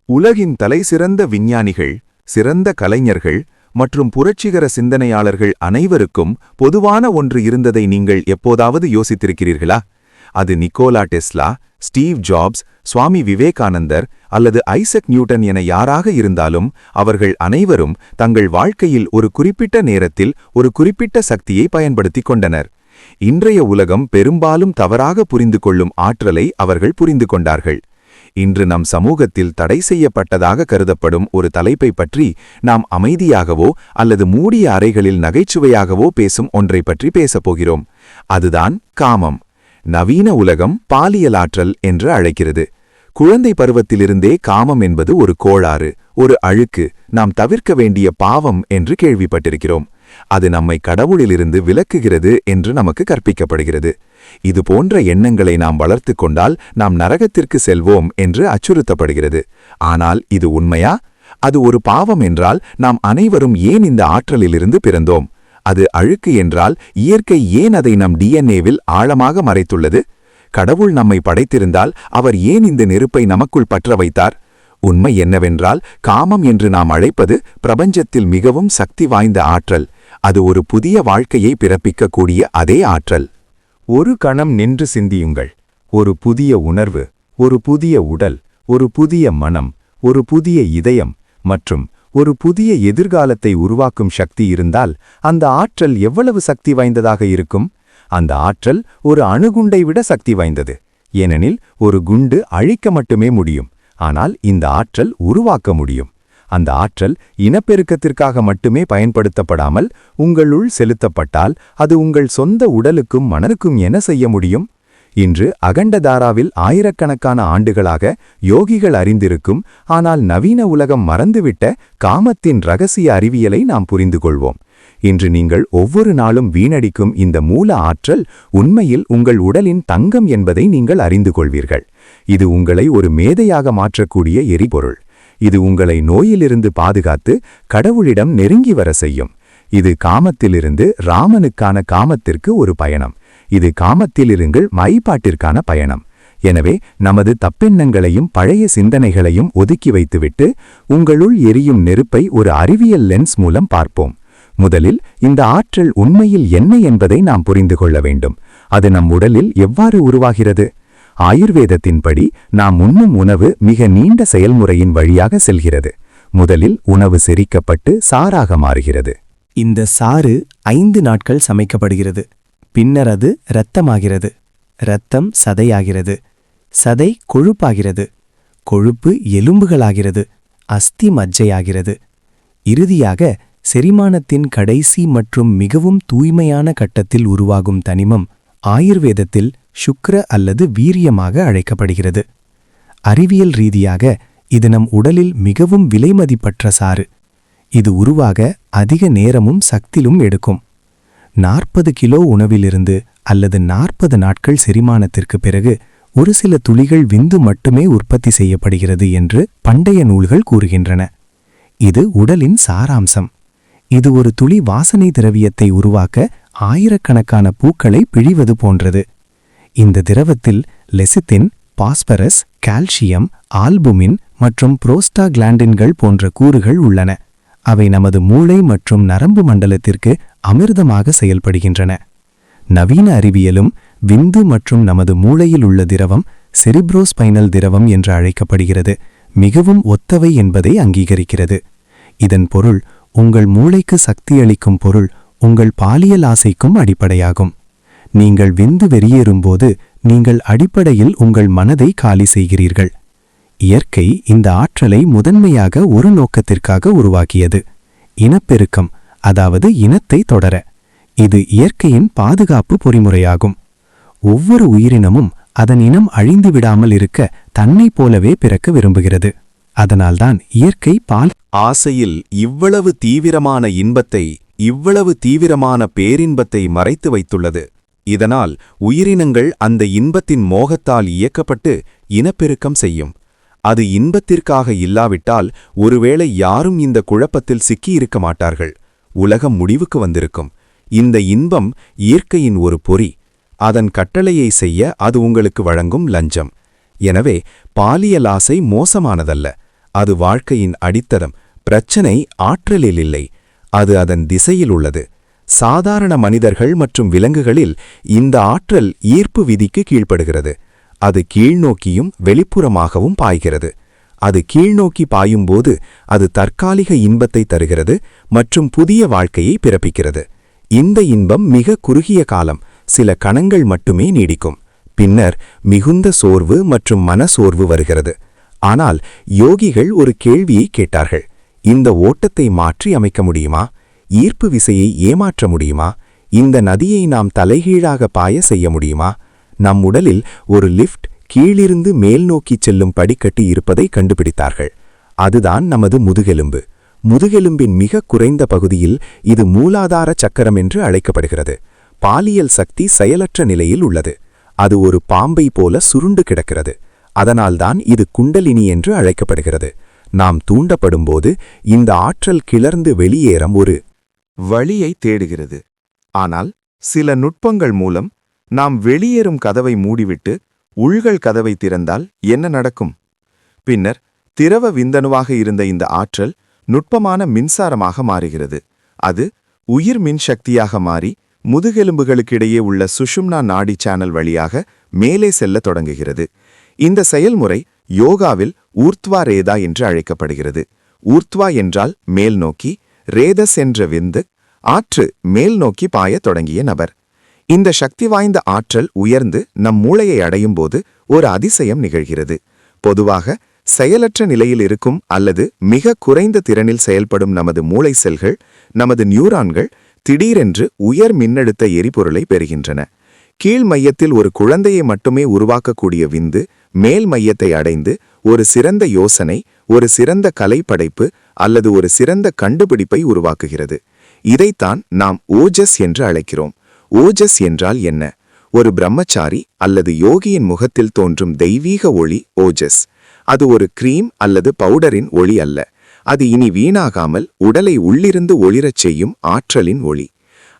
உலகின் தலைசிறந்த விஞ்ஞானிகள், சிறந்த கலைஞர்கள் மற்றும் புரட்சிகர சிந்தனையாளர்கள் அனைவருக்கும் பொதுவான ஒன்று இருந்ததை நீங்கள் எப்போதாவது யோசித்திருக்கிறீர்களா? அது நிக்கோலா டெஸ்லா, ஸ்டீவ் ஜாப்ஸ், சுவாமி விவேகானந்தர் அல்லது ஐசக் நியூட்டன் என யாராக இருந்தாலும் அவர்கள் அனைவரும் தங்கள் வாழ்க்கையில் ஒரு குறிப்பிட்ட நேரத்தில் ஒரு குறிப்பிட்ட சக்தியை பயன்படுத்திக் கொண்டனர். இன்றைய உலகம் பெரும்பாலும் தவறாக புரிந்து கொள்ளும் ஆற்றலை அவர்கள் புரிந்து கொண்டார்கள். இன்று நம் சமூகத்தில் தடை செய்யப்பட்டதாக கருதப்படும் ஒரு தலைப்பை பற்றி நாம் அமைதியாகவோ அல்லது மூடிய அறைகளில் நகைச்சுவையாகவோ பேசும் ஒன்றை பற்றி பேசப்போகிறோம். அதுதான் காமம். நவீன உலகம் பாலியலாற்றல் என்று அழைக்கிறது. குழந்தை பருவத்திலிருந்தே காமம் என்பது ஒரு கோளாறு, ஒரு அழுக்கு, நாம் தவிர்க்க வேண்டிய பாவம் என்று கேள்விப்பட்டிருக்கிறோம். அது நம்மை கடவுளிலிருந்து விலக்குகிறது என்று நமக்கு கற்பிக்கப்படுகிறது. இது போன்ற எண்ணங்களை நாம் வளர்த்து கொண்டால் நாம் நரகத்திற்கு செல்வோம் என்று அச்சுறுத்தப்படுகிறது. ஆனால் இது உண்மையா? அது ஒரு பாவம் என்றால் நாம் அனைவரும் ஏன் இந்த ஆற்றலிலிருந்து பிறந்தோம்? அது அழுக்கு என்றால் இயற்கை ஏன் அதை நம் டிஎன்ஏவில் ஆழமாக மறைத்துள்ளது? கடவுள் நம்மை படைத்திருந்தால் அவர் ஏன் இந்த நெருப்பை நமக்குள் பற்ற வைத்தார்? உண்மை என்னவென்றால் காமம் என்று நாம் அழைப்பது பிரபஞ்சத்தில் மிகவும் சக்தி வாய்ந்த ஆற்றல். அது ஒரு புதிய வாழ்க்கையை பிறப்பிக்கக்கூடிய அதே ஆற்றல். ஒரு கணம் நின்று சிந்தியுங்கள். ஒரு புதிய உணர்வு, ஒரு புதிய உடல், ஒரு புதிய மனம், ஒரு புதிய இதயம் மற்றும் ஒரு புதிய எதிர்காலத்தை உருவாக்கும் சக்தி இருந்தால் அந்த ஆற்றல் எவ்வளவு சக்தி வாய்ந்ததாக இருக்கும்? அந்த ஆற்றல் ஒரு அணுகுண்டை விட சக்தி வாய்ந்தது. ஏனெனில் ஒரு குண்டு அழிக்க மட்டுமே முடியும், ஆனால் இந்த ஆற்றல் உருவாக்க முடியும். அந்த ஆற்றல் இனப்பெருக்கத்திற்காக மட்டுமே பயன்படுத்தப்படாமல் உங்களுள் செலுத்தப்பட்டால் அது உங்கள் சொந்த உடலுக்கும் மனதுக்கும் என்ன செய்ய முடியும்? இன்று அகண்டதாராவில் ஆயிரக்கணக்கான ஆண்டுகளாக யோகிகள் அறிந்திருக்கும், ஆனால் நவீன உலகம் மறந்துவிட்ட காமத்தின் இரகசிய அறிவியலை நாம் புரிந்து கொள்வோம். இன்று நீங்கள் ஒவ்வொரு நாளும் வீணடிக்கும் இந்த மூல ஆற்றல் உண்மையில் உங்கள் உடலின் தங்கம் என்பதை நீங்கள் அறிந்து கொள்வீர்கள். இது உங்களை ஒரு மேதையாக மாற்றக்கூடிய எரிபொருள். இது உங்களை நோயிலிருந்து பாதுகாத்து கடவுளிடம் நெருங்கி வர செய்யும். இது காமத்திலிருந்து ராமனுக்கான காமத்திற்கு ஒரு பயணம். இது காமத்திலிருந்து மைபாட்டிற்கான பயணம். எனவே நமது தப்பெண்ணங்களையும் பழைய சிந்தனைகளையும் ஒதுக்கி வைத்துவிட்டு உங்களுள் எரியும் நெருப்பை ஒரு அறிவியல் லென்ஸ் மூலம் பார்ப்போம். முதலில் இந்த ஆற்றல் உண்மையில் என்ன என்பதை நாம் புரிந்து கொள்ள வேண்டும். அது நம் உடலில் எவ்வாறு உருவாகிறது? ஆயுர்வேதத்தின்படி நாம் உண்ணும் உணவு மிக நீண்ட செயல்முறையின் வழியாக செல்கிறது. முதலில் உணவு செரிக்கப்பட்டு சாறாக மாறுகிறது. இந்த சாறு 5 நாட்கள் சமைக்கப்படுகிறது. பின்னர் அது இரத்தமாகிறது. இரத்தம் சதையாகிறது. சதை கொழுப்பாகிறது. கொழுப்பு எலும்புகளாகிறது. அஸ்தி மஜ்ஜையாகிறது. இறுதியாக செரிமானத்தின் கடைசி மற்றும் மிகவும் தூய்மையான கட்டத்தில் உருவாகும் தனிமம் ஆயுர்வேதத்தில் சுக்ர அல்லது வீரியமாக அழைக்கப்படுகிறது. அறிவியல் ரீதியாக இது நம் உடலில் மிகவும் விலைமதிப்பற்ற சாறு. இது உருவாக அதிக நேரமும் சக்தியும் எடுக்கும். 40 கிலோ உணவிலிருந்து அல்லது 40 நாட்கள் செரிமானத்திற்கு பிறகு ஒரு சில துளிகள் விந்து மட்டுமே உற்பத்தி செய்யப்படுகிறது என்று பண்டைய நூல்கள் கூறுகின்றன. இது உடலின் சாராம்சம். இது ஒரு துளி வாசனை திரவியத்தை உருவாக்க ஆயிரக்கணக்கான பூக்களை பிழிவது போன்றது. இந்த திரவத்தில் லெசித்தின், பாஸ்பரஸ், கால்சியம், ஆல்புமின் மற்றும் புரோஸ்டாகிளாண்டின்கள் போன்ற கூறுகள் உள்ளன. அவை நமது மூளை மற்றும் நரம்பு மண்டலத்திற்கு அமிர்தமாக செயல்படுகின்றன. நவீன அறிவியலும் விந்து மற்றும் நமது மூளையில் உள்ள திரவம் செரிப்ரோஸ்பைனல் திரவம் என்று அழைக்கப்படுகிறது மிகவும் ஒத்தவை என்பதை அங்கீகரிக்கிறது. இதன் பொருள் உங்கள் மூளைக்கு சக்தியளிக்கும் பொருள் உங்கள் பாலியல் ஆசைக்கும் அடிப்படையாகும். நீங்கள் விந்து வெளியேறும்போது நீங்கள் அடிப்படையில் உங்கள் மனதை காலி செய்கிறீர்கள். இயற்கை இந்த ஆற்றலை முதன்மையாக ஒரு நோக்கத்திற்காக உருவாக்கியது: இனப்பெருக்கம், அதாவது இனத்தை தொடர. இது இயற்கையின் பாதுகாப்பு பொறிமுறையாகும். ஒவ்வொரு உயிரினமும் அதன் இனம் அழிந்து விடாமல் இருக்க தன்னை போலவே பிறக்க விரும்புகிறது. அதனால்தான் இயற்கை ஆசையில் இவ்வளவு தீவிரமான இன்பத்தை, இவ்வளவு தீவிரமான பேரின்பத்தை மறைத்து வைத்துள்ளது. இதனால் உயிரினங்கள் அந்த இன்பத்தின் மோகத்தால் இயக்கப்பட்டு இனப்பெருக்கம் செய்யும். அது இன்பத்திற்காக இல்லாவிட்டால் ஒருவேளை யாரும் இந்த குழப்பத்தில் சிக்கியிருக்க மாட்டார்கள். உலகம் முடிவுக்கு வந்திருக்கும். இந்த இன்பம் இயற்கையின் ஒரு பொறி. அதன் கட்டளையை செய்ய அது உங்களுக்கு வழங்கும் லஞ்சம். எனவே பாலியல் ஆசை மோசமானதல்ல, அது வாழ்க்கையின் அடித்தளம். பிரச்சனை ஆற்றலில் இல்லை, அது அதன் திசையில் உள்ளது. சாதாரண மனிதர்கள் மற்றும் விலங்குகளில் இந்த ஆற்றல் ஈர்ப்பு விதிக்கு கீழ்ப்படுகிறது. அது கீழ்நோக்கியும் வெளிப்புறமாகவும் பாய்கிறது. அது கீழ்நோக்கி பாயும்போது அது தற்காலிக இன்பத்தை தருகிறது மற்றும் புதிய வாழ்க்கையை பிறப்பிக்கிறது. இந்த இன்பம் மிக குறுகிய காலம், சில கணங்கள் மட்டுமே நீடிக்கும். பின்னர் மிகுந்த சோர்வு மற்றும் மனசோர்வு வருகிறது. ஆனால் யோகிகள் ஒரு கேள்வியை கேட்டார்கள். இந்த ஓட்டத்தை மாற்றி அமைக்க முடியுமா? ஈர்ப்பு விசையை ஏமாற்ற முடியுமா? இந்த நதியை நாம் தலைகீழாக பாய செய்ய முடியுமா? நம் உடலில் ஒரு லிஃப்ட் கீழிருந்து மேல் நோக்கிச் செல்லும் படிக்கட்டு இருப்பதை கண்டுபிடித்தார்கள். அதுதான் நமது முதுகெலும்பு. முதுகெலும்பின் மிக குறைந்த பகுதியில் இது மூலாதார சக்கரம் என்று அழைக்கப்படுகிறது. பாலியல் சக்தி செயலற்ற நிலையில் உள்ளது. அது ஒரு பாம்பை போல சுருண்டு கிடக்கிறது. அதனால்தான் இது குண்டலினி என்று அழைக்கப்படுகிறது. நாம் தூண்டப்படும்போது இந்த ஆற்றல் கிளர்ந்து வெளியேறம் ஒரு வழியை தேடுகிறது. ஆனால் சில நுட்பங்கள் மூலம் நாம் வெளியேறும் கதவை மூடிவிட்டு உள்கள் கதவை திறந்தால் என்ன நடக்கும்? பின்னர் திரவ விந்தணுவாக இருந்த இந்த ஆற்றல் நுட்பமான மின்சாரமாக மாறுகிறது. அது உயிர் மின்சக்தியாக மாறி முதுகெலும்புகளுக்கிடையே உள்ள சுஷும்னா நாடி சேனல் வழியாக மேலே செல்ல தொடங்குகிறது. இந்த செயல்முறை யோகாவில் ஊர்த்வா ரேதா என்று அழைக்கப்படுகிறது. ஊர்த்வா என்றால் மேல் நோக்கி, ரேதஸ் என்ற விந்து ஆற்று மேல் நோக்கி பாய தொடங்கிய நபர். இந்த சக்தி வாய்ந்த ஆற்றல் உயர்ந்து நம் மூளையை அடையும் போது ஒரு அதிசயம் நிகழ்கிறது. பொதுவாக செயலற்ற நிலையில் இருக்கும் அல்லது மிக குறைந்த திறனில் செயல்படும் நமது மூளை செல்கள், நமது நியூரான்கள் திடீரென்று உயர் மின்னழுத்த எரிபொருளை பெறுகின்றன. கீழ் மையத்தில் ஒரு குழந்தையை மட்டுமே உருவாக்கக்கூடிய விந்து மேல் மையத்தை அடைந்து ஒரு சிறந்த யோசனை, ஒரு சிறந்த கலைப்படைப்பு அல்லது ஒரு சிறந்த கண்டுபிடிப்பை உருவாக்குகிறது. இதைத்தான் நாம் ஓஜஸ் என்று அழைக்கிறோம். ஓஜஸ் என்றால் என்ன? ஒரு பிரம்மச்சாரி அல்லது யோகியின் முகத்தில் தோன்றும் தெய்வீக ஒளி ஓஜஸ். அது ஒரு கிரீம் அல்லது பவுடரின் ஒளி அல்ல. அது இனி வீணாகாமல் உடலை உள்ளிருந்து ஒளிரச் செய்யும் ஆற்றலின் ஒளி.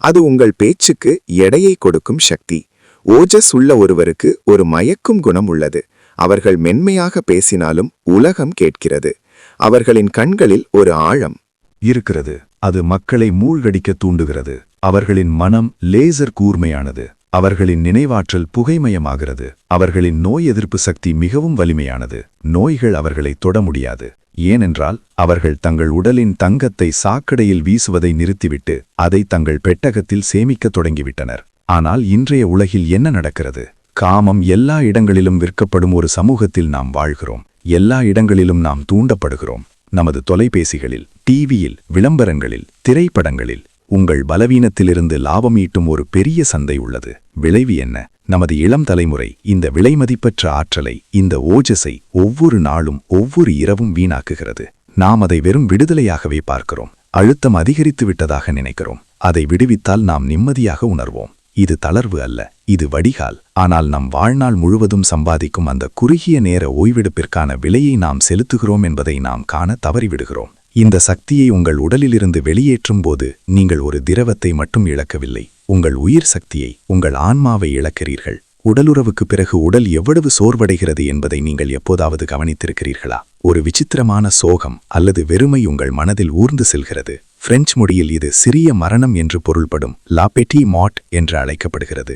அது உங்கள் பேச்சுக்கு எடையை கொடுக்கும் சக்தி. ஓஜஸ் உள்ள ஒருவருக்கு ஒரு மயக்கும் குணம் உள்ளது. அவர்கள் மென்மையாக பேசினாலும் உலகம் கேட்கிறது. அவர்களின் கண்களில் ஒரு ஆழம் இருக்கிறது. அது மக்களை மூழ்கடிக்க தூண்டுகிறது. அவர்களின் மனம் லேசர் கூர்மையானது. அவர்களின் நினைவாற்றல் புகைமயமாகிறது. அவர்களின் நோய் எதிர்ப்பு சக்தி மிகவும் வலிமையானது. நோய்கள் அவர்களை தொட முடியாது. ஏனென்றால் அவர்கள் தங்கள் உடலின் தங்கத்தை சாக்கடையில் வீசுவதை நிறுத்திவிட்டு அதை தங்கள் பெட்டகத்தில் சேமிக்கத் தொடங்கிவிட்டனர். ஆனால் இன்றைய உலகில் என்ன நடக்கிறது? காமம் எல்லா இடங்களிலும் விற்கப்படும் ஒரு சமூகத்தில் நாம் வாழ்கிறோம். எல்லா இடங்களிலும் நாம் தூண்டப்படுகிறோம். நமது தொலைபேசிகளில், டிவியில், விளம்பரங்களில், திரைப்படங்களில். உங்கள் பலவீனத்திலிருந்து லாபம் ஈட்டும் ஒரு பெரிய சந்தை உள்ளது. விளைவு என்ன? நமது இளம் தலைமுறை இந்த விலைமதிப்பற்ற ஆற்றலை, இந்த ஓஜஸை ஒவ்வொரு நாளும் ஒவ்வொரு இரவும் வீணாக்குகிறது. நாம் அதை வெறும் விடுதலையாகவே பார்க்கிறோம். அழுத்தம் அதிகரித்து விட்டதாக நினைக்கிறோம். அதை விடுவித்தால் நாம் நிம்மதியாக உணர்வோம். இது தளர்வு அல்ல, இது வடிகால். ஆனால் நம் வாழ்நாள் முழுவதும் சம்பாதிக்கும் அந்த குறுகிய நேர ஓய்வெடுப்பிற்கான விலையை நாம் செலுத்துகிறோம் என்பதை நாம் காண தவறிவிடுகிறோம். இந்த சக்தியை உங்கள் உடலிலிருந்து வெளியேற்றும் போது நீங்கள் ஒரு திரவத்தை மட்டும் இழக்கவில்லை, உங்கள் உயிர் சக்தியை, உங்கள் ஆன்மாவை இழக்கிறீர்கள். உடலுறவுக்கு பிறகு உடல் எவ்வளவு சோர்வடைகிறது என்பதை நீங்கள் எப்போதாவது கவனித்திருக்கிறீர்களா? ஒரு விசித்திரமான சோகம் அல்லது வெறுமை உங்கள் மனதில் ஊர்ந்து செல்கிறது. பிரெஞ்சு மொழியில் இது சிறிய மரணம் என்று பொருள்படும் லா பெட்டி மாட் என்று அழைக்கப்படுகிறது.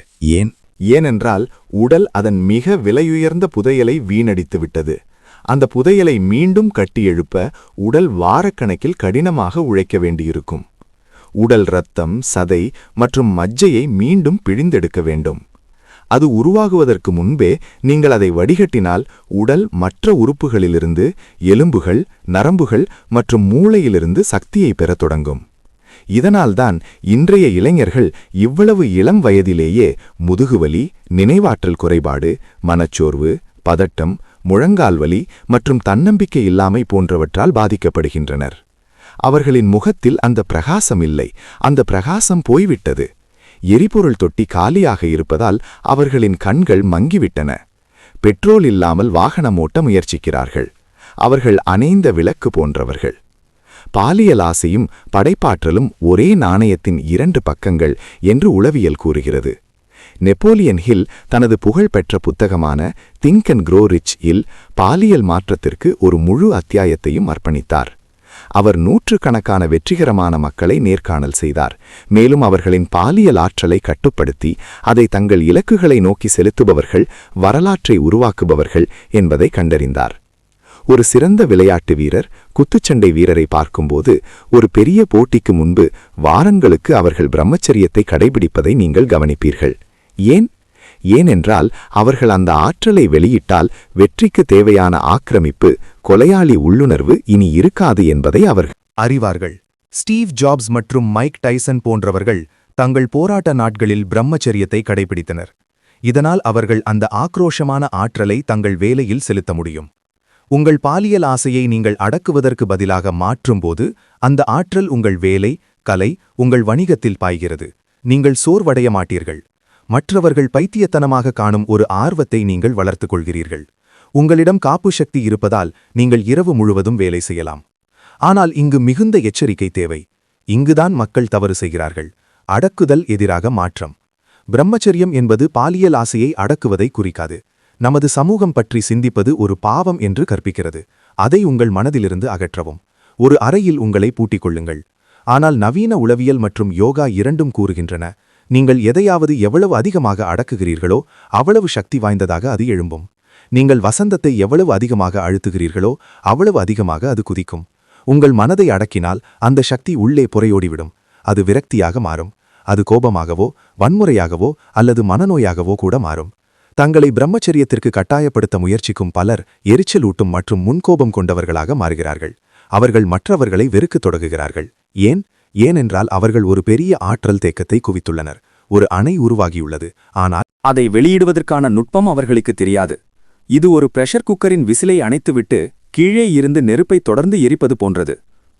ஏனென்றால் உடல் அதன் மிக விலையுயர்ந்த புதையலை வீணடித்து விட்டது. அந்த புதையலை மீண்டும் கட்டி எழுப்ப உடல் வாரக்கணக்கில் கடினமாக உழைக்க வேண்டியிருக்கும். உடல் இரத்தம், சதை மற்றும் மஜ்ஜையை மீண்டும் பிழிந்தெடுக்க வேண்டும். அது உருவாகுவதற்கு முன்பே நீங்கள் அதை வடிகட்டினால் உடல் மற்ற உறுப்புகளிலிருந்து, எலும்புகள், நரம்புகள் மற்றும் மூளையிலிருந்து சக்தியை பெறத் தொடங்கும். இதனால்தான் இன்றைய இளைஞர்கள் இவ்வளவு இளம் வயதிலேயே முதுகுவலி, நினைவாற்றல் குறைபாடு, மனச்சோர்வு, பதட்டம், முழங்கால் வலி மற்றும் தன்னம்பிக்கை இல்லாமை போன்றவற்றால் பாதிக்கப்படுகின்றனர். அவர்களின் முகத்தில் அந்த பிரகாசம் இல்லை. அந்த பிரகாசம் போய்விட்டது. எரிபொருள் தொட்டி காலியாக இருப்பதால் அவர்களின் கண்கள் மங்கிவிட்டன. பெட்ரோல் இல்லாமல் வாகனம் ஓட்ட முயற்சிக்கிறார்கள். அவர்கள் அணைந்த விளக்கு போன்றவர்கள். பாலியல் ஆசையும் படைப்பாற்றலும் ஒரே நாணயத்தின் இரண்டு பக்கங்கள் என்று உளவியல் கூறுகிறது. நெப்போலியன் ஹில் தனது புகழ்பெற்ற புத்தகமான திங்க் அண்ட் க்ரோ ரிச் இல் பாலியல் மாற்றத்திற்கு ஒரு முழு அத்தியாயத்தையும் அர்ப்பணித்தார். அவர் நூற்றுக்கணக்கான வெற்றிகரமான மக்களை நேர்காணல் செய்தார், மேலும் அவர்களின் பாலியல் ஆற்றலை கட்டுப்படுத்தி அதை தங்கள் இலக்குகளை நோக்கி செலுத்துபவர்கள், வரலாற்றை உருவாக்குபவர்கள் என்பதை கண்டறிந்தார். ஒரு சிறந்த விளையாட்டு வீரர், குத்துச்சண்டை வீரரை பார்க்கும்போது ஒரு பெரிய போட்டிக்கு முன்பு வாரங்களுக்கு அவர்கள் பிரம்மச்சரியத்தை கடைபிடிப்பதை நீங்கள் கவனிப்பீர்கள். ஏனென்றால் அவர்கள் அந்த ஆற்றலை வெளியிட்டால் வெற்றிக்கு தேவையான ஆக்கிரமிப்பு, கொலையாளி உள்ளுணர்வு இனி இருக்காது என்பதை அவர்கள் அறிவார்கள். ஸ்டீவ் ஜாப்ஸ் மற்றும் மைக் டைசன் போன்றவர்கள் தங்கள் போராட்ட நாட்களில் பிரம்மச்சரியத்தை கடைபிடித்தனர். இதனால் அவர்கள் அந்த ஆக்ரோஷமான ஆற்றலை தங்கள் வேலையில் செலுத்த முடியும். உங்கள் பாலியல் ஆசையை நீங்கள் அடக்குவதற்கு பதிலாக மாற்றும்போது அந்த ஆற்றல் உங்கள் வேலை, கலை, உங்கள் வணிகத்தில் பாய்கிறது. நீங்கள் சோர்வடைய மாட்டீர்கள். மற்றவர்கள் பைத்தியத்தனமாக காணும் ஒரு ஆர்வத்தை நீங்கள் வளர்த்துக் கொள்கிறீர்கள். உங்களிடம் காப்பு சக்தி இருப்பதால் நீங்கள் இரவு முழுவதும் வேலை செய்யலாம். ஆனால் இங்கு மிகுந்த எச்சரிக்கை தேவை. இங்குதான் மக்கள் தவறு செய்கிறார்கள். அடக்குதல் எதிராக மாற்றம். பிரம்மச்சரியம் என்பது பாலியல் ஆசையை அடக்குவதை குறிக்காது. நமது சமூகம் பற்றி சிந்திப்பது ஒரு பாவம் என்று கற்பிக்கிறது. அதை உங்கள் மனதிலிருந்து அகற்றவும். ஒரு அறையில் உங்களை பூட்டிக் கொள்ளுங்கள். ஆனால் நவீன உளவியல் மற்றும் யோகா இரண்டும் கூறுகின்றன, நீங்கள் எதையாவது எவ்வளவு அதிகமாக அடக்குகிறீர்களோ அவ்வளவு சக்தி வாய்ந்ததாக அது எழும்பும். நீங்கள் வசந்தத்தை எவ்வளவு அதிகமாக அழுத்துகிறீர்களோ அவ்வளவு அதிகமாக அது குதிக்கும். உங்கள் மனதை அடக்கினால் அந்த சக்தி உள்ளே புரையோடிவிடும். அது விரக்தியாக மாறும். அது கோபமாகவோ, வன்முறையாகவோ அல்லது மனநோயாகவோ கூட மாறும். தங்களை பிரம்மச்சரியத்திற்கு கட்டாயப்படுத்த முயற்சிக்கும் பலர் எரிச்சலூட்டும் மற்றும் முன்கோபம் கொண்டவர்களாக மாறுகிறார்கள். அவர்கள் மற்றவர்களை வெறுக்கத் தொடங்குகிறார்கள். ஏனென்றால் அவர்கள் ஒரு பெரிய ஆற்றல் தேக்கத்தை குவித்துள்ளனர். ஒரு அணை உருவாகியுள்ளது, ஆனால் அதை வெளியிடுவதற்கான நுட்பம் அவர்களுக்கு தெரியாது. இது ஒரு பிரஷர் குக்கரின் விசிலை அணைத்துவிட்டு கீழே இருந்து நெருப்பை தொடர்ந்து எரிப்பது போன்றது.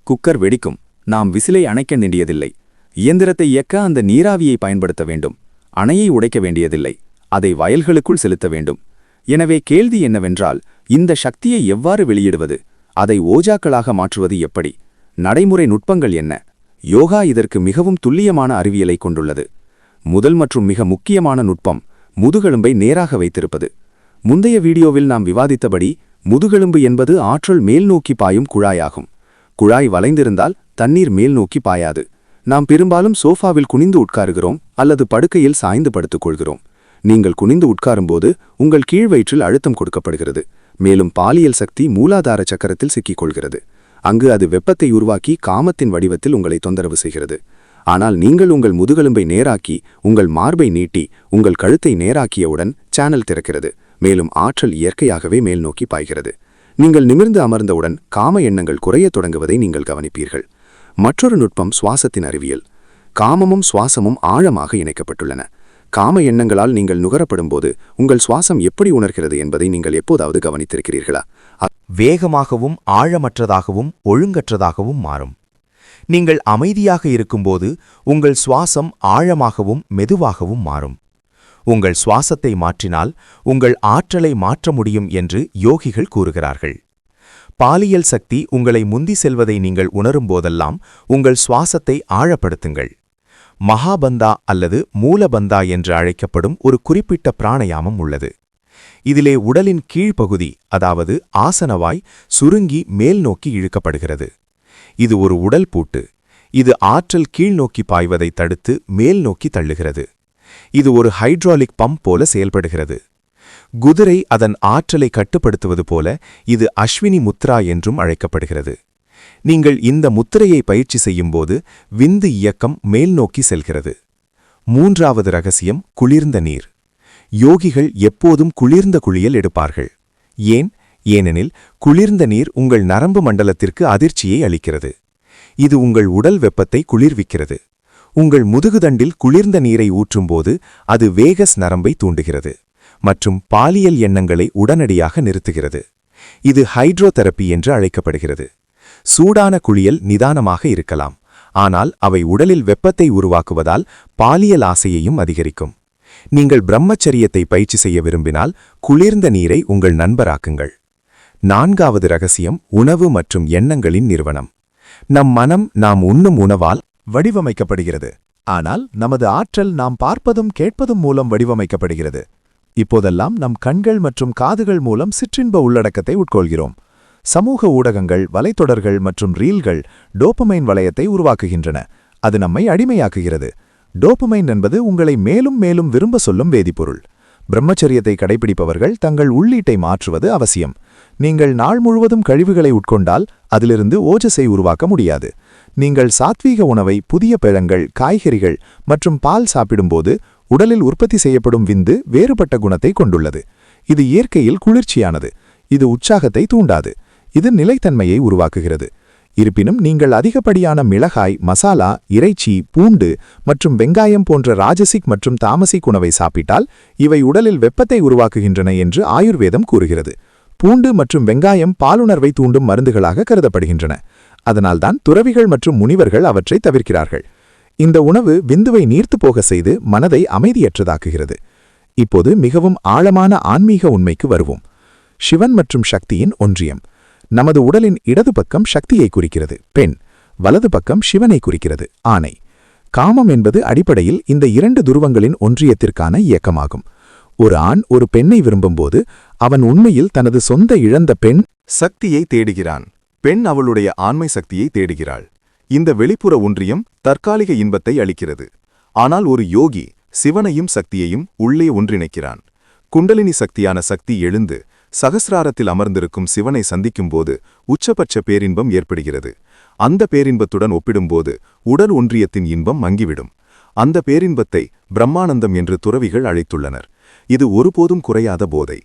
குக்கர் வெடிக்கும். நாம் விசிலை அணைக்க வேண்டியதில்லை. இயந்திரத்தை இயக்க அந்த நீராவியை பயன்படுத்த வேண்டும். அணையை உடைக்க வேண்டியதில்லை. அதை வயல்களுக்குள் செலுத்த வேண்டும். எனவே கேள்வி என்னவென்றால், இந்த சக்தியை எவ்வாறு வெளியிடுவது? அதை ஓஜாக்களாக மாற்றுவது எப்படி? நடைமுறை நுட்பங்கள் என்ன? யோகா இதற்கு மிகவும் துல்லியமான அறிவியலை கொண்டுள்ளது. முதல் மற்றும் மிக முக்கியமான நுட்பம் முதுகெலும்பை நேராக வைத்திருப்பது. முந்தைய வீடியோவில் நாம் விவாதித்தபடி முதுகெலும்பு என்பது ஆற்றல் மேல்நோக்கி பாயும் குழாயாகும். குழாய் வளைந்திருந்தால் தண்ணீர் மேல்நோக்கி பாயாது. நாம் பெரும்பாலும் சோஃபாவில் குனிந்து உட்காருகிறோம் அல்லது படுக்கையில் சாய்ந்து படுத்துக் கொள்கிறோம். நீங்கள் குனிந்து உட்காரும்போது உங்கள் கீழ்வயிற்றில் அழுத்தம் கொடுக்கப்படுகிறது. மேலும் பாலியல் சக்தி மூலாதார சக்கரத்தில் சிக்கிக்கொள்கிறது. அங்கு அது வெப்பத்தை உருவாக்கி காமத்தின் வடிவத்தில் உங்களை தொந்தரவு செய்கிறது. ஆனால் நீங்கள் உங்கள் முதுகெலும்பை நேராக்கி உங்கள் மார்பை நீட்டி உங்கள் கழுத்தை நேராக்கியவுடன் சேனல் திறக்கிறது. மேலும் ஆற்றல் இயற்கையாகவே மேல் நோக்கி பாய்கிறது. நீங்கள் நிமிர்ந்து அமர்ந்தவுடன் காம எண்ணங்கள் குறையத் தொடங்குவதை நீங்கள் கவனிப்பீர்கள். மற்றொரு நுட்பம் சுவாசத்தின் அறிவியல். காமமும் சுவாசமும் ஆழமாக இணைக்கப்பட்டுள்ளன. காம எண்ணங்களால் நீங்கள் நுகரப்படும்போது உங்கள் சுவாசம் எப்படி உணர்கிறது என்பதை நீங்கள் எப்போதாவது கவனித்திருக்கிறீர்களா? வேகமாகவும் ஆழமற்றதாகவும் ஒழுங்கற்றதாகவும் மாறும். நீங்கள் அமைதியாக இருக்கும்போது உங்கள் சுவாசம் ஆழமாகவும் மெதுவாகவும் மாறும். உங்கள் சுவாசத்தை மாற்றினால் உங்கள் ஆற்றலை மாற்ற முடியும் என்று யோகிகள் கூறுகிறார்கள். பாலியல் சக்தி உங்களை முந்தி செல்வதை நீங்கள் உணரும்போதெல்லாம் உங்கள் சுவாசத்தை ஆழப்படுத்துங்கள். மகாபந்தா அல்லது மூலபந்தா என்று அழைக்கப்படும் ஒரு குறிப்பிட்ட பிராணயாமம் உள்ளது. இதிலே உடலின் கீழ்ப்பகுதி, அதாவது ஆசனவாய், சுருங்கி மேல் நோக்கி இழுக்கப்படுகிறது. இது ஒரு உடல் பூட்டு. இது ஆற்றல் கீழ்நோக்கி பாய்வதை தடுத்து மேல் நோக்கி தள்ளுகிறது. இது ஒரு ஹைட்ராலிக் பம்ப் போல செயல்படுகிறது. குதிரை அதன் ஆற்றலை கட்டுப்படுத்துவது போல இது அஸ்வினி முத்ரா என்றும் அழைக்கப்படுகிறது. நீங்கள் இந்த முத்திரையை பயிற்சி செய்யும்போது விந்து இயக்கம் மேல் நோக்கி செல்கிறது. மூன்றாவது ரகசியம் குளிர்ந்த நீர். யோகிகள் எப்போதும் குளிர்ந்த குளியல் எடுப்பார்கள். ஏனெனில் குளிர்ந்த நீர் உங்கள் நரம்பு மண்டலத்திற்கு அதிர்ச்சியை அளிக்கிறது. இது உங்கள் உடல் வெப்பத்தை குளிர்விக்கிறது. உங்கள் முதுகுதண்டில் குளிர்ந்த நீரை ஊற்றும்போது அது வேகஸ் நரம்பை தூண்டுகிறது மற்றும் பாலியல் எண்ணங்களை உடனடியாக நிறுத்துகிறது. இது ஹைட்ரோதெரப்பி என்று அழைக்கப்படுகிறது. சூடான குளியல் நிதானமாக இருக்கலாம், ஆனால் அவை உடலில் வெப்பத்தை உருவாக்குவதால் பாலியல் ஆசையையும் அதிகரிக்கும். நீங்கள் பிரம்மச்சரியத்தை பயிற்சி செய்ய விரும்பினால் குளிர்ந்த நீரை உங்கள் நண்பராக்குங்கள். நான்காவது ரகசியம் உணவு மற்றும் எண்ணங்களின் நிறுவனம். நம் மனம் நாம் உண்ணும் உணவால் வடிவமைக்கப்படுகிறது. ஆனால் நமது ஆற்றல் நாம் பார்ப்பதும் கேட்பதும் மூலம் வடிவமைக்கப்படுகிறது. இப்போதெல்லாம் நம் கண்கள் மற்றும் காதுகள் மூலம் சிற்றின்ப உள்ளடக்கத்தை உட்கொள்கிறோம். சமூக ஊடகங்கள், வலைத்தொடர்கள் மற்றும் ரீல்கள் டோபமைன் வளையத்தை உருவாக்குகின்றன. அது நம்மை அடிமையாக்குகிறது. டோபமைன் என்பது உங்களை மேலும் மேலும் விரும்ப சொல்லும் வேதிப்பொருள். பிரம்மச்சரியத்தை கடைபிடிப்பவர்கள் தங்கள் உள்ளீட்டை மாற்றுவது அவசியம். நீங்கள் நாள் முழுவதும் கழிவுகளை உட்கொண்டால் அதிலிருந்து ஓஜஸை உருவாக்க முடியாது. நீங்கள் சாத்வீக உணவை, புதிய பழங்கள், காய்கறிகள் மற்றும் பால் சாப்பிடும்போது உடலில் உற்பத்தி செய்யப்படும் விந்து வேறுபட்ட குணத்தை கொண்டுள்ளது. இது இயற்கையில் குளிர்ச்சியானது. இது உற்சாகத்தை தூண்டாது. இது நிலைத்தன்மையை உருவாக்குகிறது. இருப்பினும் நீங்கள் அதிகப்படியான மிளகாய், மசாலா, இறைச்சி, பூண்டு மற்றும் வெங்காயம் போன்ற ராஜசிக் மற்றும் தாமசிக் உணவை சாப்பிட்டால் இவை உடலில் வெப்பத்தை உருவாக்குகின்றன என்று ஆயுர்வேதம் கூறுகிறது. பூண்டு மற்றும் வெங்காயம் பாலுணர்வை தூண்டும் மருந்துகளாக கருதப்படுகின்றன. அதனால்தான் துறவிகள் மற்றும் முனிவர்கள் அவற்றை தவிர்க்கிறார்கள். இந்த உணவு விந்துவை நீர்த்துப் போக செய்து மனதை அமைதியற்றதாக்குகிறது. இப்போது மிகவும் ஆழமான ஆன்மீக உண்மைக்கு வருவோம். சிவன் மற்றும் சக்தியின் ஒன்றியம். நமது உடலின் இடது பக்கம் சக்தியை குறிக்கிறது, பெண். வலது பக்கம் சிவனை குறிக்கிறது, ஆணை. காமம் என்பது அடிப்படையில் இந்த இரண்டு துருவங்களின் ஒன்றியத்திற்கான இயக்கமாகும். ஒரு ஆண் ஒரு பெண்ணை விரும்பும்போது அவன் உண்மையில் தனது சொந்த இழந்த பெண் சக்தியை தேடுகிறான். பெண் அவளுடைய ஆண்மை சக்தியை தேடுகிறாள். இந்த வெளிப்புற ஒன்றியம் தற்காலிக இன்பத்தை அளிக்கிறது. ஆனால் ஒரு யோகி சிவனையும் சக்தியையும் உள்ளே ஒன்றிணைக்கிறான். குண்டலினி சக்தியான சக்தி எழுந்து சகசிராரத்தில் அமர்ந்திருக்கும் சிவனை சந்திக்கும்போது உச்சபட்ச பேரின்பம் ஏற்படுகிறது. அந்த பேரின்பத்துடன் ஒப்பிடும்போது உடல் ஒன்றியத்தின் இன்பம் மங்கிவிடும். அந்த பேரின்பத்தை பிரம்மானந்தம் என்று துறவிகள் அழைத்துள்ளனர். இது ஒருபோதும் குறையாத போதை.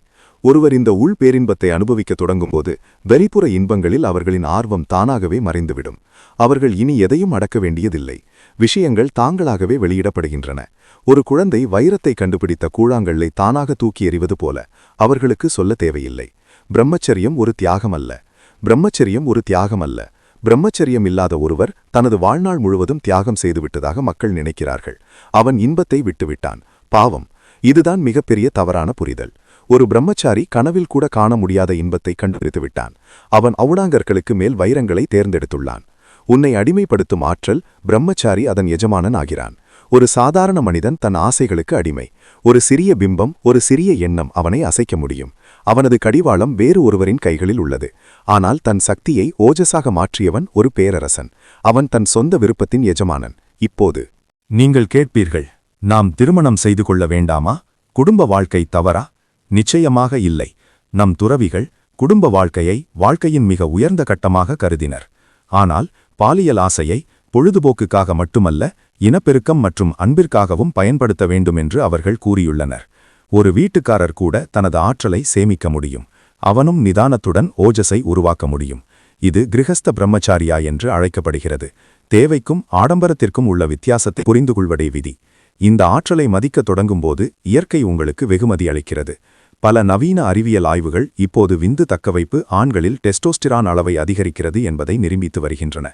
ஒருவர் இந்த உள் பேரின்பத்தை அனுபவிக்கத் தொடங்கும்போது வெளிப்புற இன்பங்களில் அவர்களின் ஆர்வம் தானாகவே மறைந்துவிடும். அவர்கள் இனி எதையும் அடக்க வேண்டியதில்லை. விஷயங்கள் தாங்களாகவே வெளியிடப்படுகின்றன. ஒரு குழந்தை வைரத்தை கண்டுபிடித்த கூழாங்கல்லை தானாக தூக்கி எறிவது போல அவர்களுக்கு சொல்ல தேவையில்லை. பிரம்மச்சரியம் ஒரு தியாகம் அல்ல. பிரம்மச்சரியம் ஒரு தியாகம் அல்ல. பிரம்மச்சரியம் இல்லாத ஒருவர் தனது வாழ்நாள் முழுவதும் தியாகம் செய்துவிட்டதாக மக்கள் நினைக்கிறார்கள். அவன் இன்பத்தை விட்டுவிட்டான். பாவம். இதுதான் மிகப்பெரிய தவறான புரிதல். ஒரு பிரம்மச்சாரி கனவில் கூட காண முடியாத இன்பத்தை கண்டுபிடித்து விட்டான். அவன் ஔடாங்கற்களுக்கு மேல் வைரங்களை தேர்ந்தெடுத்துள்ளான். உன்னை அடிமைப்படுத்தும் ஆற்றல் பிரம்மச்சாரி அதன் எஜமானன் ஆகிறான். ஒரு சாதாரண மனிதன் தன் ஆசைகளுக்கு அடிமை. ஒரு சிறிய பிம்பம், ஒரு சிறிய எண்ணம் அவனை அசைக்க முடியும். அவனது கடிவாளம் வேறு ஒருவரின் கைகளில் உள்ளது. ஆனால் தன் சக்தியை ஓஜஸாக மாற்றியவன் ஒரு பேரரசன். அவன் தன் சொந்த விருப்பத்தின் எஜமானன். இப்போது நீங்கள் கேட்பீர்கள், நாம் திருமணம் செய்து கொள்ள வேண்டாமா? குடும்ப வாழ்க்கை தவறா? நிச்சயமாக இல்லை. நம் துறவிகள் குடும்ப வாழ்க்கையை வாழ்க்கையின் மிக உயர்ந்த கட்டமாக கருதினர். ஆனால் பாலியல் ஆசையை பொழுதுபோக்குக்காக மட்டுமல்ல, இனப்பெருக்கம் மற்றும் அன்பிற்காகவும் பயன்படுத்த வேண்டும் என்று அவர்கள் கூறியுள்ளனர். ஒரு வீட்டுக்காரர் கூட தனது ஆற்றலை சேமிக்க முடியும். அவனும் நிதானத்துடன் ஓஜஸை உருவாக்க முடியும். இது கிரகஸ்த பிரம்மச்சாரியா என்று அழைக்கப்படுகிறது. தேவைக்கும் ஆடம்பரத்திற்கும் உள்ள வித்தியாசத்தை புரிந்துகொள்வதே விதி. இந்த ஆற்றலை மதிக்கத் தொடங்கும்போது இயற்கை உங்களுக்கு வெகுமதி அளிக்கிறது. பல நவீன அறிவியல் ஆய்வுகள் இப்போது விந்து தக்கவைப்பு ஆண்களில் டெஸ்டோஸ்டிரான் அளவை அதிகரிக்கிறது என்பதை நிரூபித்து வருகின்றன.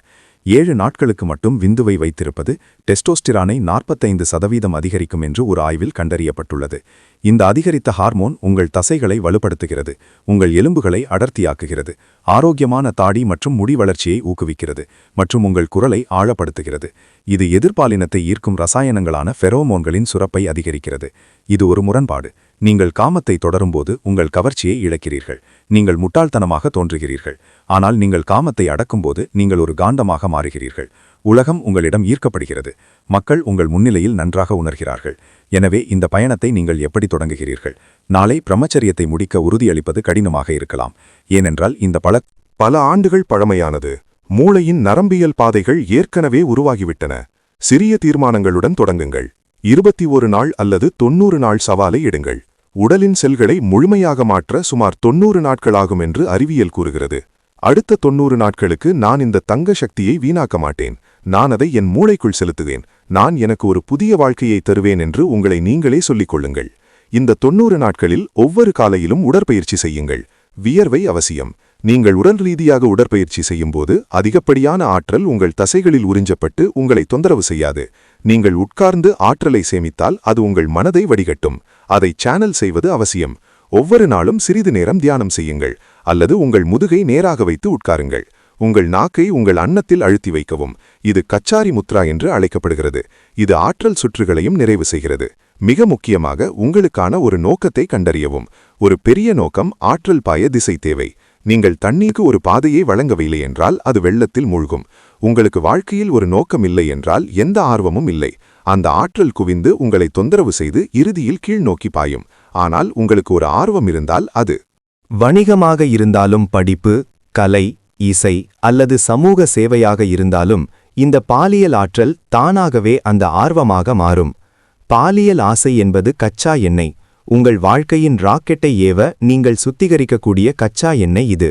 7 நாட்களுக்கு மட்டும் விந்துவை வைத்திருப்பது டெஸ்டோஸ்டிரானை 45% அதிகரிக்கும் என்று ஒரு ஆய்வில் கண்டறியப்பட்டுள்ளது. இந்த அதிகரித்த ஹார்மோன் உங்கள் தசைகளை வலுப்படுத்துகிறது, உங்கள் எலும்புகளை அடர்த்தியாக்குகிறது, ஆரோக்கியமான தாடி மற்றும் முடி வளர்ச்சியை ஊக்குவிக்கிறது மற்றும் உங்கள் குரலை ஆழப்படுத்துகிறது. இது எதிர்பாலினத்தை ஈர்க்கும் ரசாயனங்களான ஃபெரோமோன்களின் சுரப்பை அதிகரிக்கிறது. இது ஒரு முரண்பாடு. நீங்கள் காமத்தை தொடரும்போது உங்கள் கவர்ச்சியை இழக்கிறீர்கள். நீங்கள் முட்டாள்தனமாக தோன்றுகிறீர்கள். ஆனால் நீங்கள் காமத்தை அடக்கும்போது நீங்கள் ஒரு காண்டமாக மாறுகிறீர்கள். உலகம் உங்களிடம் ஈர்க்கப்படுகிறது. மக்கள் உங்கள் முன்னிலையில் நன்றாக உணர்கிறார்கள். எனவே இந்த பயணத்தை நீங்கள் எப்படி தொடங்குகிறீர்கள்? நாளை பிரம்மச்சரியத்தை முடிக்க உறுதியளிப்பது கடினமாக இருக்கலாம். ஏனென்றால் இந்த பல ஆண்டுகள் பழமையானது. மூளையின் நரம்பியல் பாதைகள் ஏற்கனவே உருவாகிவிட்டன. சிறிய தீர்மானங்களுடன் தொடங்குங்கள். 21 நாள் அல்லது 90 நாள் சவாலை எடுங்கள். உடலின் செல்களை முழுமையாக மாற்ற சுமார் 90 நாட்களாகும் என்று அறிவியல் கூறுகிறது. அடுத்த 90 நாட்களுக்கு நான் இந்த தங்க சக்தியை வீணாக்க மாட்டேன். நான் அதை என் மூளைக்குள் செலுத்துவேன். நான் எனக்கு ஒரு புதிய வாழ்க்கையை தருவேன் என்று உங்களை நீங்களே சொல்லிக் கொள்ளுங்கள். இந்த 90 நாட்களில் ஒவ்வொரு காலையிலும் உடற்பயிற்சி செய்யுங்கள். வியர்வை அவசியம். நீங்கள் உடல் ரீதியாக உடற்பயிற்சி செய்யும்போது அதிகப்படியான ஆற்றல் உங்கள் தசைகளில் உறிஞ்சப்பட்டு உங்களை தொந்தரவு செய்யாது. நீங்கள் உட்கார்ந்து ஆற்றலை சேமித்தால் அது உங்கள் மனதை வடிகட்டும். அதை சேனல் செய்வது அவசியம். ஒவ்வொரு நாளும் சிறிது நேரம் தியானம் செய்யுங்கள் அல்லது உங்கள் முதுகை நேராக வைத்து உட்காருங்கள். உங்கள் நாக்கை உங்கள் அன்னத்தில் அழுத்தி வைக்கவும். இது கச்சாரி முத்ரா என்று அழைக்கப்படுகிறது. இது ஆற்றல் சுற்றுகளையும் நிறைவு செய்கிறது. மிக முக்கியமாக உங்களுக்கான ஒரு நோக்கத்தை கண்டறியவும். ஒரு பெரிய நோக்கம் ஆற்றல் பாய திசை தேவை. நீங்கள் தண்ணீருக்கு ஒரு பாதையை வழங்கவில்லை என்றால் அது வெள்ளத்தில் மூழ்கும். உங்களுக்கு வாழ்க்கையில் ஒரு நோக்கம் இல்லை என்றால் எந்த ஆர்வமும் இல்லை. அந்த ஆற்றல் குவிந்து உங்களை தொந்தரவு செய்து இறுதியில் கீழ்நோக்கி பாயும். ஆனால் உங்களுக்கு ஒரு ஆர்வம் இருந்தால் அது வணிகமாக இருந்தாலும், படிப்பு, கலை, இசை அல்லது சமூக சேவையாக இருந்தாலும், இந்த பாலியல் ஆற்றல் தானாகவே அந்த ஆர்வமாக மாறும். பாலியல் ஆசை என்பது கச்சா எண்ணெய். உங்கள் வாழ்க்கையின் ராக்கெட்டை ஏவ நீங்கள் சுத்திகரிக்கக்கூடிய கச்சா எண்ணெய் இது.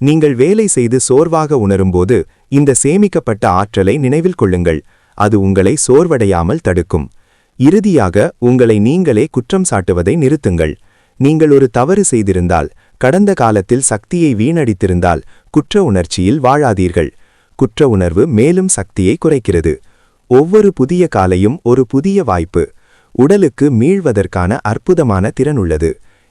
நீங்கள் வேலை செய்து சோர்வாக உணரும்போது இந்த சேமிக்கப்பட்ட ஆற்றலை நினைவில் கொள்ளுங்கள். அது உங்களை சோர்வடையாமல் தடுக்கும். இறுதியாக உங்களை நீங்களே குற்றம் சாட்டுவதை நிறுத்துங்கள். நீங்கள் ஒரு தவறு செய்திருந்தால், கடந்த காலத்தில் சக்தியை வீணடித்திருந்தால் குற்ற உணர்ச்சியில் வாழாதீர்கள். குற்ற உணர்வு மேலும் சக்தியை குறைக்கிறது. ஒவ்வொரு புதிய காலையும் ஒரு புதிய வாய்ப்பு. உடலுக்கு மீள்வதற்கான அற்புதமான திறன் உள்ளது.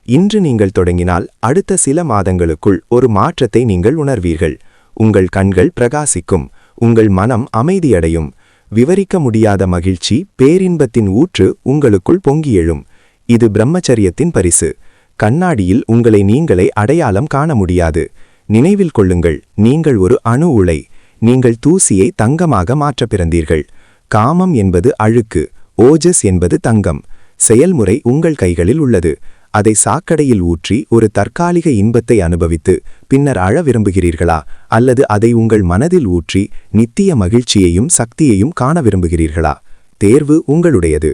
இன்று நீங்கள் தொடங்கினால் அடுத்த சில மாதங்களுக்குள் ஒரு மாற்றத்தை நீங்கள் உணர்வீர்கள். உங்கள் கண்கள் பிரகாசிக்கும். உங்கள் மனம் அமைதியடையும். விவரிக்க முடியாத மகிழ்ச்சி, பேரின்பத்தின் ஊற்று உங்களுக்குள் பொங்கி எழும். இது பிரம்மச்சரியத்தின் பரிசு. கண்ணாடியில் உங்களை நீங்களே அடையாளம் காண முடியாது. நினைவில் கொள்ளுங்கள், நீங்கள் ஒரு அணு உலை. நீங்கள் தூசியை தங்கமாக மாற்ற பிறந்தீர்கள். காமம் என்பது அழுக்கு, ஓஜஸ் என்பது தங்கம். செயல்முறை உங்கள் கைகளில் உள்ளது. அதை சாக்கடையில் ஊற்றி ஒரு தற்காலிக இன்பத்தை அனுபவித்து பின்னர் அழ விரும்புகிறீர்களா, அல்லது அதை உங்கள் மனதில் ஊற்றி நித்திய மகிழ்ச்சியையும் சக்தியையும் காண விரும்புகிறீர்களா? தேர்வு உங்களுடையது.